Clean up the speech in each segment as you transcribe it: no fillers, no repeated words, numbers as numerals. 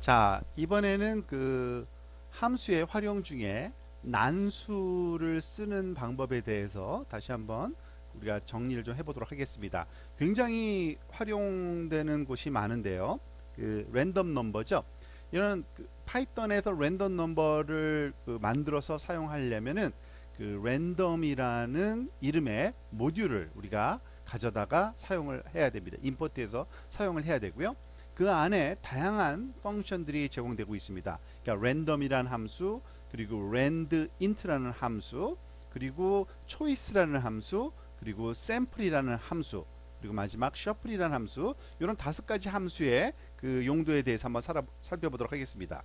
자, 이번에는 그 함수의 활용 중에 난수를 쓰는 방법에 대해서 다시 한번 우리가 정리를 좀 해보도록 하겠습니다. 굉장히 활용되는 곳이 많은데요. 그 랜덤 넘버죠. 이런 파이썬에서 랜덤 넘버를 만들어서 사용하려면은 그 랜덤이라는 이름의 모듈을 우리가 가져다가 사용을 해야 됩니다. 임포트해서 사용을 해야 되고요. 그 안에 다양한 펑션들이 제공되고 있습니다. 그러니까 랜덤이라는 함수, 그리고 randint라는 함수, 그리고 choice라는 함수, 그리고 sample이라는 함수, 그리고 마지막 shuffle이라는 함수, 이런 5가지 함수의 그 용도에 대해서 한번 살펴보도록 하겠습니다.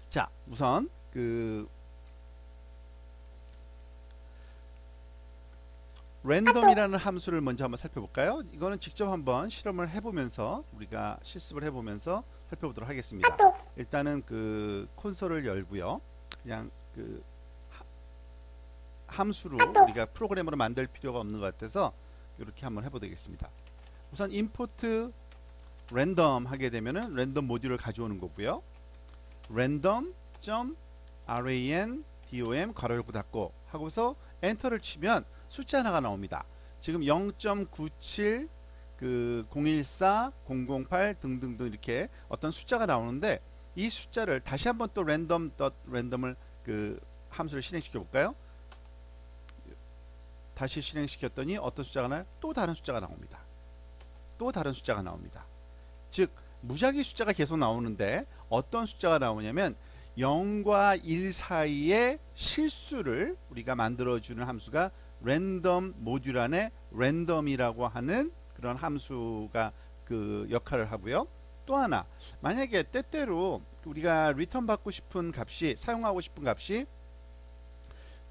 자, 우선 그 랜덤이라는 함수를 먼저 한번 살펴볼까요? 이거는 직접 한번 실험을 해보면서 우리가 실습을 해보면서 살펴보도록 하겠습니다. 일단은 그 콘솔을 열고요. 그냥 그 함수로 우리가 프로그램으로 만들 필요가 없는 것 같아서 이렇게 한번 해보겠습니다. 우선 임포트 랜덤 하게 되면은 랜덤 모듈을 가져오는 거고요. random.ran dom 괄호 열고 닫고 하고서 엔터를 치면 숫자 하나가 나옵니다. 지금 0.97 그 014, 008 등등등 이렇게 어떤 숫자가 나오는데 이 숫자를 다시 한번 또 랜덤을 그 함수를 실행시켜 볼까요? 다시 실행시켰더니 어떤 숫자가 나요? 또 다른 숫자가 나옵니다. 또 다른 숫자가 나옵니다. 즉 무작위 숫자가 계속 나오는데 어떤 숫자가 나오냐면 0과 1 사이의 실수를 우리가 만들어주는 함수가 랜덤 모듈 안에 랜덤이라고 하는 그런 함수가 그 역할을 하고요. 또 하나, 만약에 때때로 우리가 리턴 받고 싶은 값이, 사용하고 싶은 값이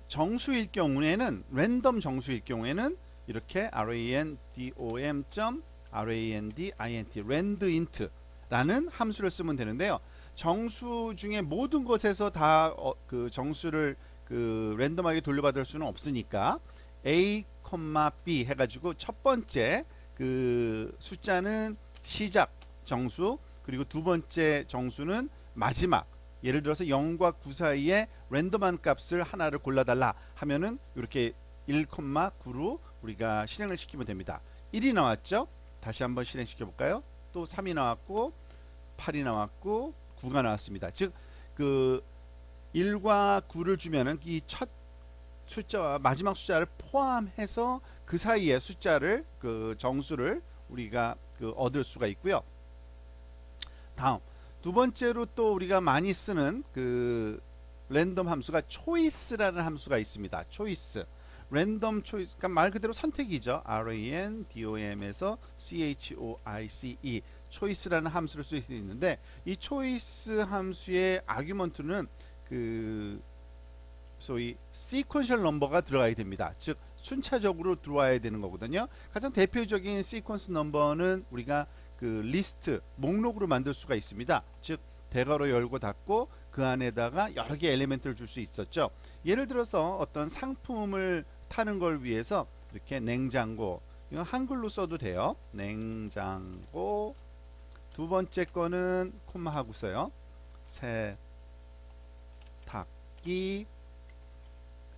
정수일 경우에는, 랜덤 정수일 경우에는 이렇게 random.randint randint라는 함수를 쓰면 되는데요. 정수 중에 모든 것에서 다 그 정수를 그 랜덤하게 돌려받을 수는 없으니까 a, b 해가지고 첫 번째 그 숫자는 시작 정수, 그리고 두 번째 정수는 마지막, 예를 들어서 0과 9 사이에 랜덤한 값을 하나를 골라달라 하면은 이렇게 1,9로 우리가 실행을 시키면 됩니다. 1이 나왔죠? 다시 한번 실행시켜 볼까요? 또 3이 나왔고 8이 나왔고 9가 나왔습니다. 즉 그 1과 9를 주면은 이 첫 숫자와 마지막 숫자를 포함해서 그 사이의 숫자를 그 정수를 우리가 그 얻을 수가 있고요. 다음 두 번째로 또 우리가 많이 쓰는 그 랜덤 함수가 choice라는 함수가 있습니다. choice, 랜덤 초이스, 그러니까 말 그대로 선택이죠. random에서 choice, choice라는 함수를 쓸 수 있는데 이 choice 함수의 아규먼트는 그 소위 sequential 넘버가 들어가야 됩니다. 즉 순차적으로 들어와야 되는 거거든요. 가장 대표적인 sequence 넘버는 우리가 그 리스트, 목록으로 만들 수가 있습니다. 즉 대괄호 열고 닫고 그 안에다가 여러 개 엘리멘트를 줄 수 있었죠. 예를 들어서 어떤 상품을 타는 걸 위해서 이렇게 냉장고, 이건 한글로 써도 돼요. 냉장고. 두 번째 거는 콤마 하고서요. 세탁기.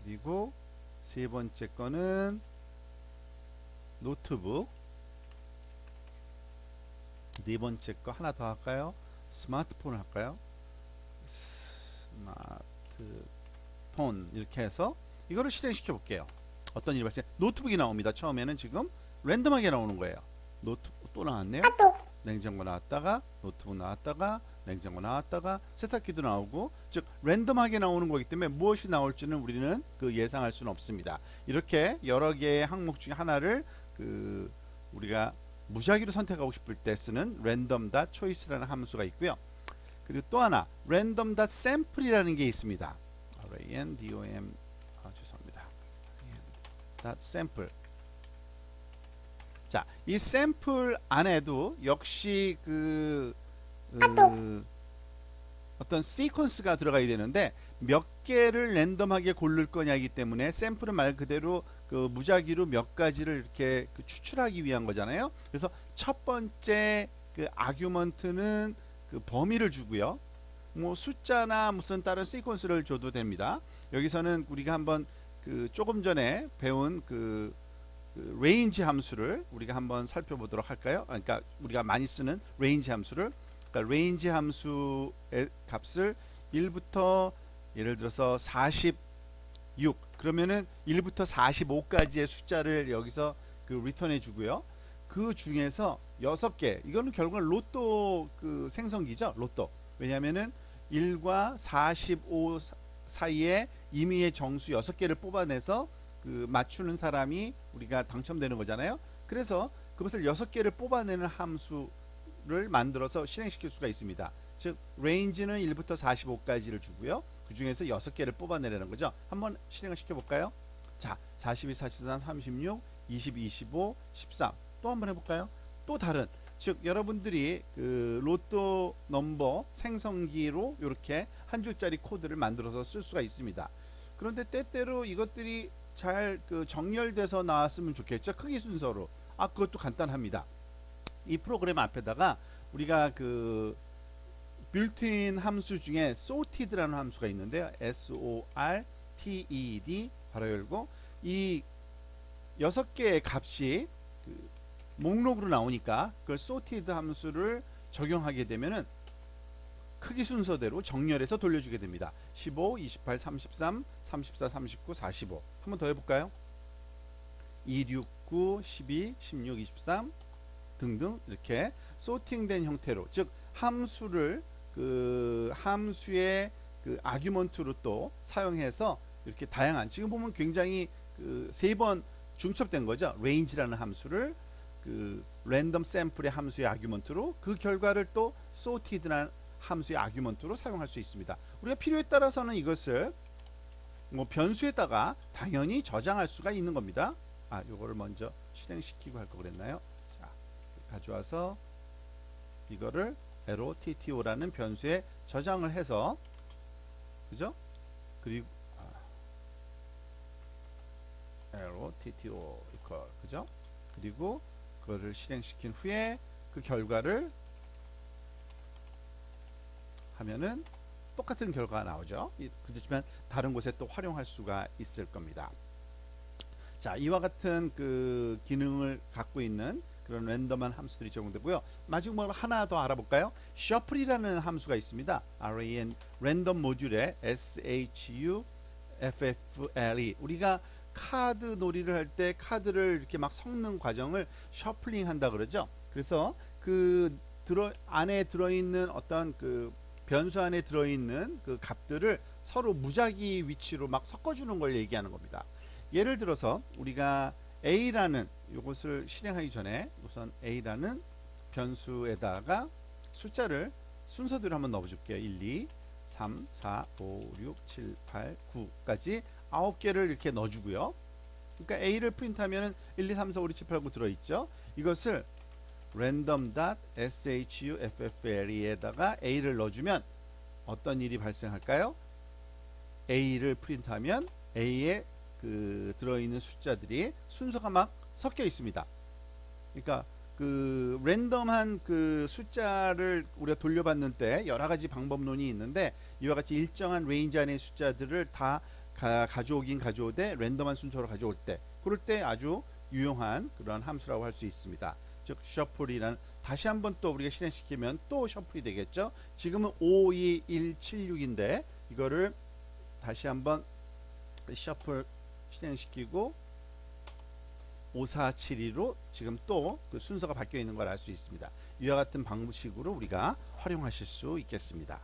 그리고 세 번째 거는 노트북. 네 번째 거 하나 더 할까요? 스마트폰을 할까요? 스마트폰. 이렇게 해서 이거를 실행시켜 볼게요. 어떤 일이 발생? 노트북이 나옵니다. 처음에는 지금 랜덤하게 나오는 거예요. 노트북 또 나왔네요. 냉장고 나왔다가 노트북 나왔다가 냉장고 나왔다가 세탁기도 나오고, 즉 랜덤하게 나오는 거기 때문에 무엇이 나올지는 우리는 그 예상할 수는 없습니다. 이렇게 여러 개의 항목 중에 하나를 그 우리가 무작위로 선택하고 싶을 때 쓰는 random.choice라는 함수가 있고요. 그리고 또 하나 random.sample이라는 게 있습니다. random 죄송합니다. .sample. 자, 이 샘플 안에도 역시 어떤 시퀀스가 들어가야 되는데 몇 개를 랜덤하게 고를 거냐이기 때문에 샘플은 말 그대로 그 무작위로 몇 가지를 이렇게 추출하기 위한 거잖아요. 그래서 첫 번째 그 아규먼트는 그 범위를 주고요. 뭐 숫자나 무슨 다른 시퀀스를 줘도 됩니다. 여기서는 우리가 한번 그 조금 전에 배운 그 레인지 함수를 우리가 한번 살펴보도록 할까요? 그러니까 우리가 많이 쓰는 레인지 함수를, 그러니까 레인지 함수의 값을 1부터 예를 들어서 46, 그러면은 1부터 45까지의 숫자를 여기서 그 리턴해 주고요. 그 중에서 6개, 이거는 결국은 로또 그 생성기죠. 로또. 왜냐면은 1과 45 사이에 임의의 정수 6개를 뽑아내서 그 맞추는 사람이 우리가 당첨되는 거잖아요. 그래서 그것을 6개를 뽑아내는 함수를 만들어서 실행시킬 수가 있습니다. 즉 range는 1부터 45까지를 주고요. 그 중에서 6개를 뽑아내라는 거죠. 한번 실행을 시켜볼까요? 자, 42, 43, 36, 20, 25, 13. 또 한번 해볼까요? 또 다른, 즉 여러분들이 그 로또 넘버 생성기로 이렇게 한 줄짜리 코드를 만들어서 쓸 수가 있습니다. 그런데 때때로 이것들이 잘 그 정렬돼서 나왔으면 좋겠죠. 크기 순서로. 그것도 간단합니다. 이 프로그램 앞에다가 우리가 그 빌트인 함수 중에 sorted라는 함수가 있는데요. sorted 괄호 열고, 이 6개의 값이 그 목록으로 나오니까 그걸 sorted 함수를 적용하게 되면은 크기 순서대로 정렬해서 돌려주게 됩니다. 15, 28, 33, 34, 39, 45. 한번 더 해볼까요? 2, 6, 9, 12, 16, 23 등등 이렇게 소팅된 형태로, 즉 함수를 그 함수의 그 아규먼트로 또 사용해서 이렇게 다양한, 지금 보면 굉장히 그 3번 중첩된 거죠. range라는 함수를 그 랜덤 샘플의 함수의 아규먼트로, 그 결과를 또 sorted라는 함수의 아규먼트로 사용할 수 있습니다. 우리가 필요에 따라서는 이것을 뭐 변수에다가 당연히 저장할 수가 있는 겁니다. 요거를 먼저 실행시키고 할 거 그랬나요? 자, 가져와서 이거를 rotto라는 변수에 저장을 해서, 그죠? 그리고 rotto 이퀄, 그죠? 그리고 그거를 실행시킨 후에 그 결과를 하면은 똑같은 결과가 나오죠. 그렇지만 다른 곳에 또 활용할 수가 있을 겁니다. 자, 이와 같은 그 기능을 갖고 있는 그런 랜덤한 함수들이 적용되고요. 마지막으로 하나 더 알아볼까요? shuffle이라는 함수가 있습니다. ran 랜덤 모듈에 shuffle, 우리가 카드 놀이를 할 때 카드를 이렇게 막 섞는 과정을 셔플링 한다 그러죠. 그래서 그 안에 들어있는 어떤 그 변수 안에 들어있는 그 값들을 서로 무작위 위치로 막 섞어주는 걸 얘기하는 겁니다. 예를 들어서 우리가 A라는 이것을 실행하기 전에 우선 A라는 변수에다가 숫자를 순서대로 한번 넣어줄게요. 1, 2, 3, 4, 5, 6, 7, 8, 9까지 9개를 이렇게 넣어주고요. 그러니까 A를 프린트하면 1, 2, 3, 4, 5, 6, 7, 8, 9 들어있죠. 이것을 random.shuffle에다가 A를 넣어주면 어떤 일이 발생할까요? A를 프린트하면 A에 그 들어있는 숫자들이 순서가 막 섞여 있습니다. 그러니까 그 랜덤한 그 숫자를 우리가 돌려받는 때 여러 가지 방법론이 있는데, 이와 같이 일정한 레인지 안의 숫자들을 다 가져오긴 가져오되 랜덤한 순서로 가져올 때, 그럴 때 아주 유용한 그런 함수라고 할 수 있습니다. 즉 셔플이라는, 다시 한번 또 우리가 실행시키면 또 셔플이 되겠죠. 지금은 5, 2, 1, 7, 6인데 이거를 다시 한번 셔플 실행시키고 5, 4, 7, 2로 지금 또 그 순서가 바뀌어 있는 걸 알 수 있습니다. 이와 같은 방식으로 우리가 활용하실 수 있겠습니다.